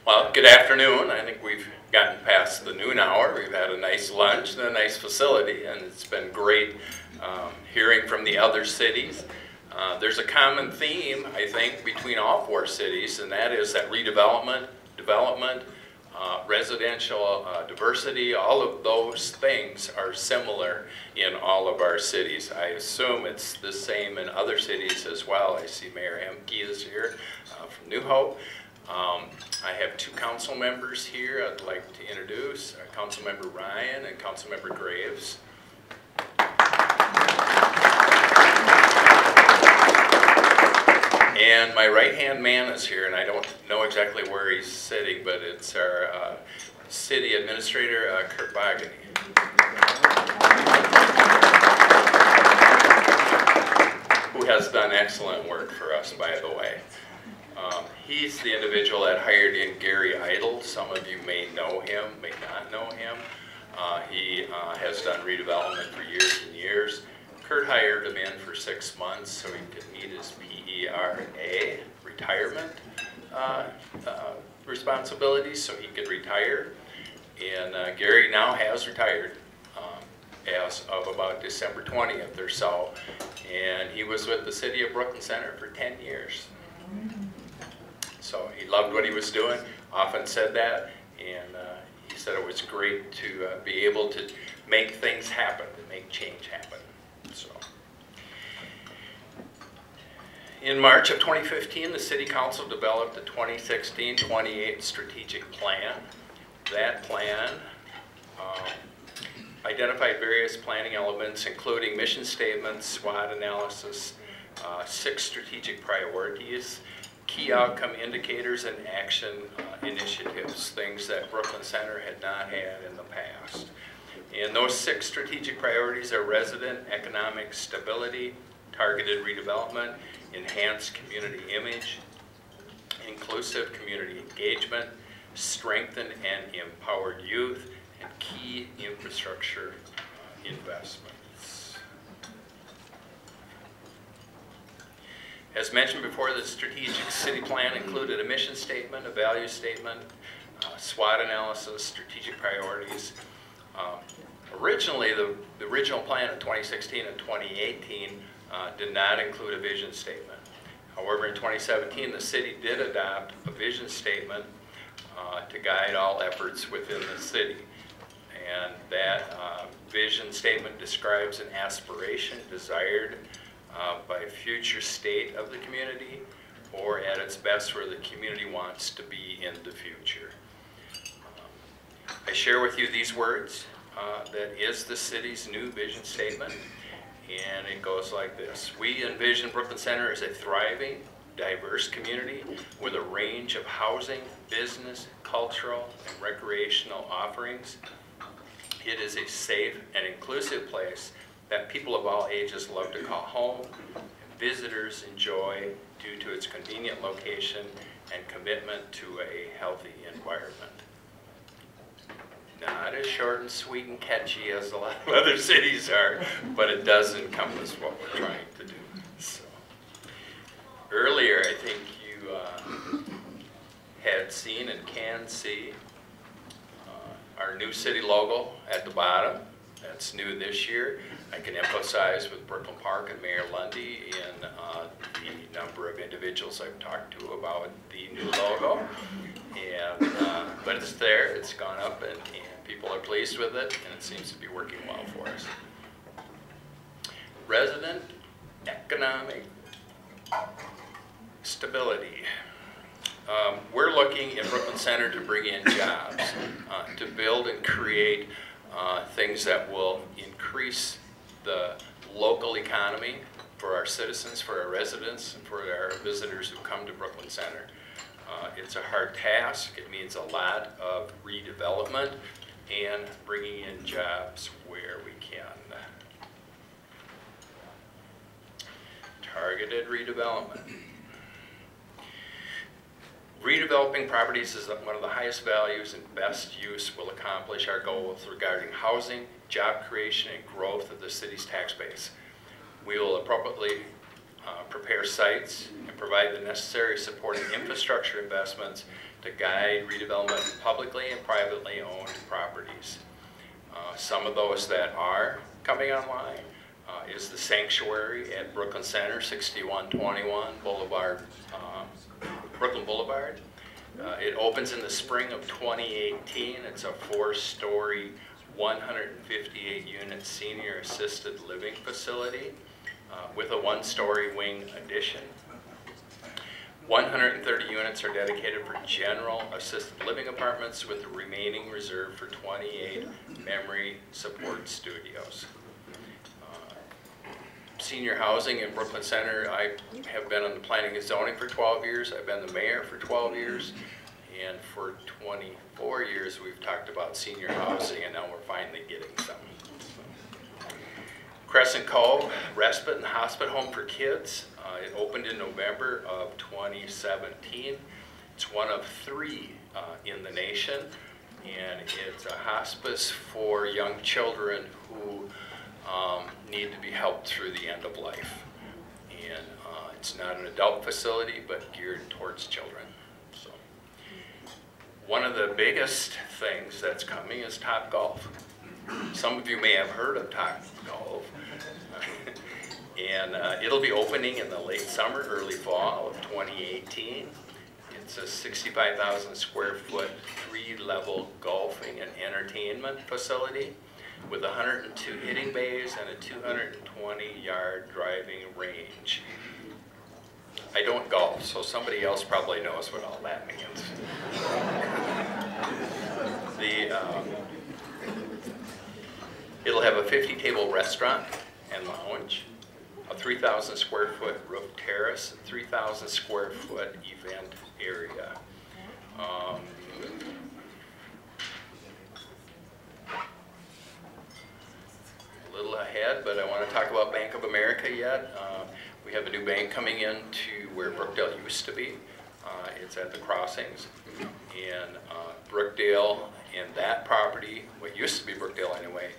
Well, good afternoon. I think we've gotten past the noon hour. We've had a nice lunch and a nice facility, and it's been great hearing from the other cities. There's a common theme, I think, between all four cities, and that is that redevelopment, development, residential diversity, all of those things are similar in all of our cities. I assume it's the same in other cities as well. I see Mayor Hemke is here from New Hope. I have two council members here I'd like to introduce, Councilmember Ryan and Councilmember Graves. And my right-hand man is here, and I don't know exactly where he's sitting, but it's our City Administrator, Kurt Bogany. Who has done excellent work for us, by the way. He's the individual that hired in Gary Idle. Some of you may know him, may not know him. He has done redevelopment for years and years. Kurt hired him in for 6 months so he could meet his PERA, retirement responsibilities, so he could retire. And Gary now has retired as of about December 20th or so. And he was with the City of Brooklyn Center for 10 years. So he loved what he was doing, often said that, and he said it was great to be able to make things happen, to make change happen. So, in March of 2015, the City Council developed the 2016-28 strategic plan. That plan identified various planning elements, including mission statements, SWOT analysis, 6 strategic priorities, key outcome indicators, and action initiatives, things that Brooklyn Center had not had in the past. And those 6 strategic priorities are resident economic stability, targeted redevelopment, enhanced community image, inclusive community engagement, strengthened and empowered youth, and key infrastructure investments. As mentioned before, the strategic city plan included a mission statement, a value statement, SWOT analysis, strategic priorities. Originally, the original plan of 2016 and 2018 did not include a vision statement. However, in 2017, the city did adopt a vision statement to guide all efforts within the city. And that vision statement describes an aspiration desired by a future state of the community, or at its best where the community wants to be in the future. I share with you these words. That is the city's new vision statement, and it goes like this. We envision Brooklyn Center as a thriving, diverse community with a range of housing, business, cultural, and recreational offerings. It is a safe and inclusive place that people of all ages love to call home, and visitors enjoy due to its convenient location and commitment to a healthy environment. Not as short and sweet and catchy as a lot of other cities are, but it does encompass what we're trying to do. So, earlier, I think you had seen and can see our new city logo at the bottom. That's new this year. I can emphasize with Brooklyn Park and Mayor Lundy in the number of individuals I've talked to about the new logo. And, but it's there, it's gone up, and people are pleased with it, and it seems to be working well for us. Resident economic stability. We're looking in Brooklyn Center to bring in jobs, to build and create things that will increase the local economy for our citizens, for our residents, and for our visitors who come to Brooklyn Center. It's a hard task. It means a lot of redevelopment and bringing in jobs where we can. Targeted redevelopment. Redeveloping properties is one of the highest values and best use will accomplish our goals regarding housing, job creation, and growth of the city's tax base. We will appropriately prepare sites, and provide the necessary supporting infrastructure investments to guide redevelopment of publicly and privately owned properties. Some of those that are coming online is the Sanctuary at Brooklyn Center, 6121 Boulevard, Brooklyn Boulevard. It opens in the spring of 2018. It's a 4-story, 158-unit senior assisted living facility with a 1-story wing addition. 130 units are dedicated for general assisted living apartments, with the remaining reserved for 28 memory support studios. Senior housing in Brooklyn Center, I have been on the planning and zoning for 12 years. I've been the mayor for 12 years. And for 24 years, we've talked about senior housing, and now we're finally getting some. Crescent Cove Respite and Hospice Home for Kids. It opened in November of 2017. It's one of 3 in the nation, and it's a hospice for young children who need to be helped through the end of life. And it's not an adult facility, but geared towards children. So, one of the biggest things that's coming is Top Golf. Some of you may have heard of Top Golf. And it'll be opening in the late summer, early fall of 2018. It's a 65,000 square foot, 3-level golfing and entertainment facility with 102 hitting bays and a 220-yard driving range. I don't golf, so somebody else probably knows what all that means. It'll have a 50-table restaurant and lounge, a 3,000 square foot roof terrace, and 3,000 square foot event area. A little ahead, but I want to talk about Bank of America yet. We have a new bank coming in to where Brookdale used to be. It's at the crossings. And Brookdale and that property, what used to be Brookdale anyway,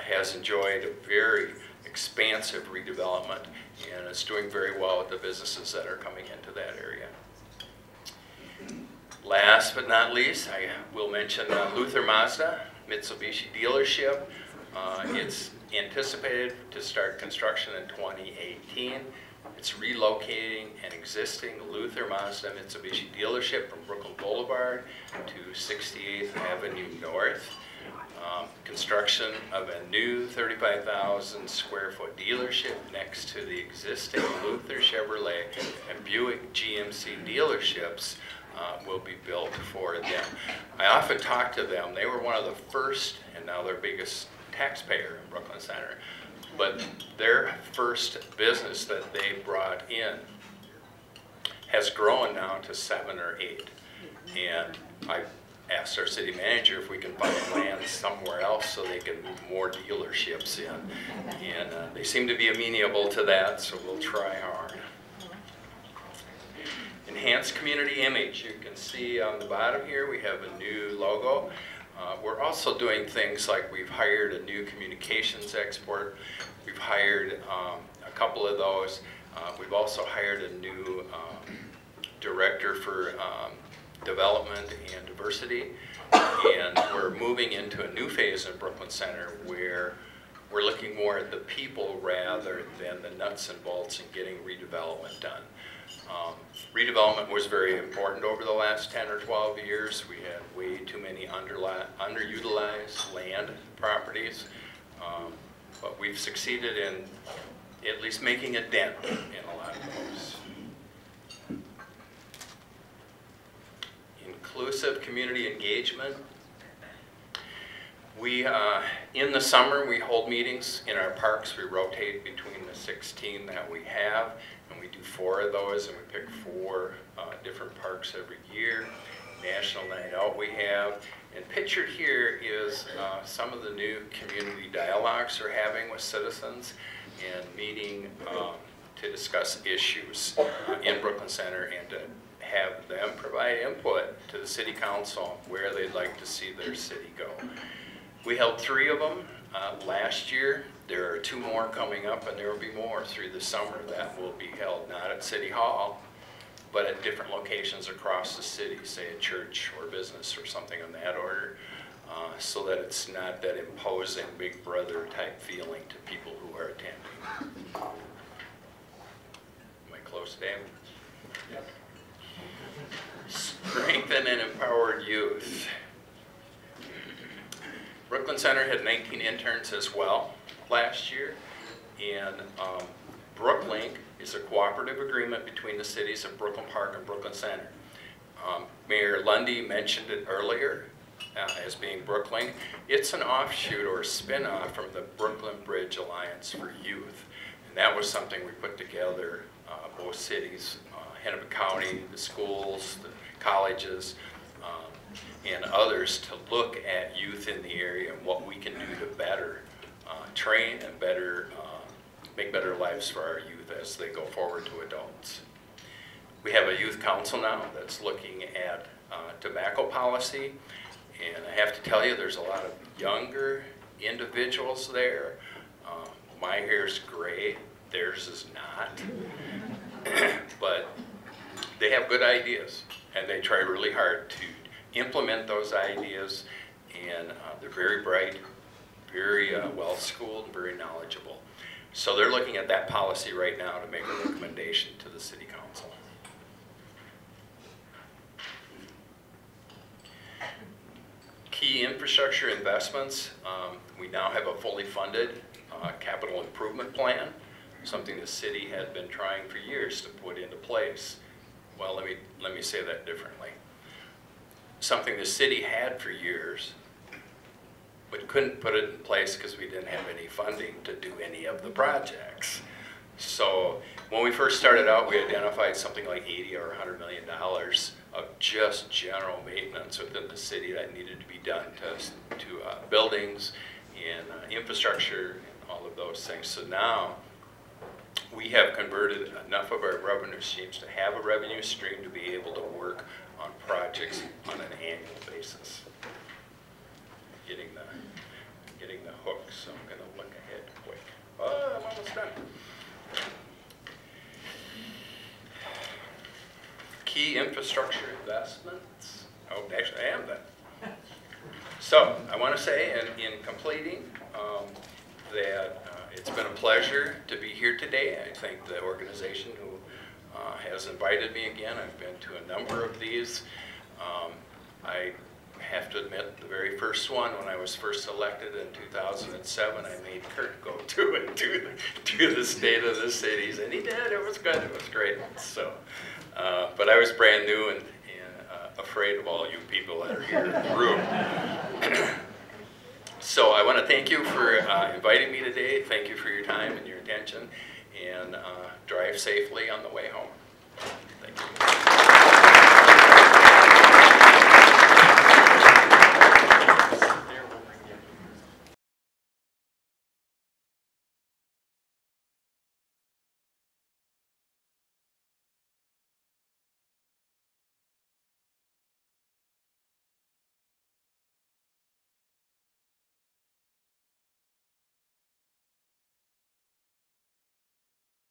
has enjoyed a very expansive redevelopment, and it's doing very well with the businesses that are coming into that area. Last but not least, I will mention Luther Mazda Mitsubishi dealership. It's anticipated to start construction in 2018. It's relocating an existing Luther Mazda Mitsubishi dealership from Brooklyn Boulevard to 68th Avenue North. Construction of a new 35,000 square foot dealership next to the existing Luther Chevrolet and Buick GMC dealerships will be built for them. I often talk to them. They were one of the first, and now their biggest taxpayer in Brooklyn Center, but their first business that they brought in has grown now to 7 or 8. And I asked our city manager if we can find land somewhere else so they can move more dealerships in. And they seem to be amenable to that, so we'll try hard. Enhanced community image. You can see on the bottom here we have a new logo. We're also doing things like we've hired a new communications expert. We've hired a couple of those. We've also hired a new director for development and diversity. And we're moving into a new phase in Brooklyn Center where we're looking more at the people rather than the nuts and bolts and getting redevelopment done. Redevelopment was very important over the last 10 or 12 years. We had way too many underutilized land properties, but we've succeeded in at least making a dent in a lot of those. Inclusive community engagement. We, in the summer, we hold meetings in our parks. We rotate between the 16 that we have, and we do 4 of those, and we pick 4 different parks every year. National Night Out we have. And pictured here is some of the new community dialogues we're having with citizens and meeting to discuss issues in Brooklyn Center and to have them provide input to the city council where they'd like to see their city go. We held 3 of them last year. There are 2 more coming up, and there will be more through the summer that will be held, not at City Hall, but at different locations across the city, say a church or business or something on that order, so that it's not that imposing big brother type feeling to people who are attending. Am I close, Dave? Yep. Strengthen and empowered youth. Brooklyn Center had 19 interns as well last year, and BrookLink is a cooperative agreement between the cities of Brooklyn Park and Brooklyn Center. Mayor Lundy mentioned it earlier as being BrookLink. It's an offshoot or a spin-off from the Brooklyn Bridge Alliance for Youth, and that was something we put together, both cities, Hennepin County, the schools, the colleges, and others, to look at youth in the area and what we can do to better train and better make better lives for our youth as they go forward to adults. We have a youth council now that's looking at tobacco policy, and I have to tell you, there's a lot of younger individuals there. My hair's gray, theirs is not, but they have good ideas, and they try really hard to implement those ideas, and they're very bright, very well-schooled, and very knowledgeable. So they're looking at that policy right now to make a recommendation to the City Council. Key infrastructure investments. We now have a fully funded capital improvement plan, something the city had been trying for years to put into place. Well, let me say that differently. Something the city had for years, but couldn't put it in place because we didn't have any funding to do any of the projects. So when we first started out, we identified something like $80 or $100 million of just general maintenance within the city that needed to be done to buildings and infrastructure and all of those things. So now we have converted enough of our revenue streams to have a revenue stream to be able to work on projects on an annual basis. Getting the hook, so I'm going to look ahead quick. Oh, I'm almost done. Key infrastructure investments. Oh, actually, I am done. So I want to say, in completing, that it's been a pleasure to be here today. I thank the organization who has invited me again. I've been to a number of these. I have to admit, the very first one, when I was first elected in 2007, I made Kurt go to it, to the State of the Cities, and he did. It was good. It was great. So, but I was brand new and afraid of all you people that are here in the room. So I want to thank you for inviting me today. Thank you for your time and your attention, and drive safely on the way home. Thank you.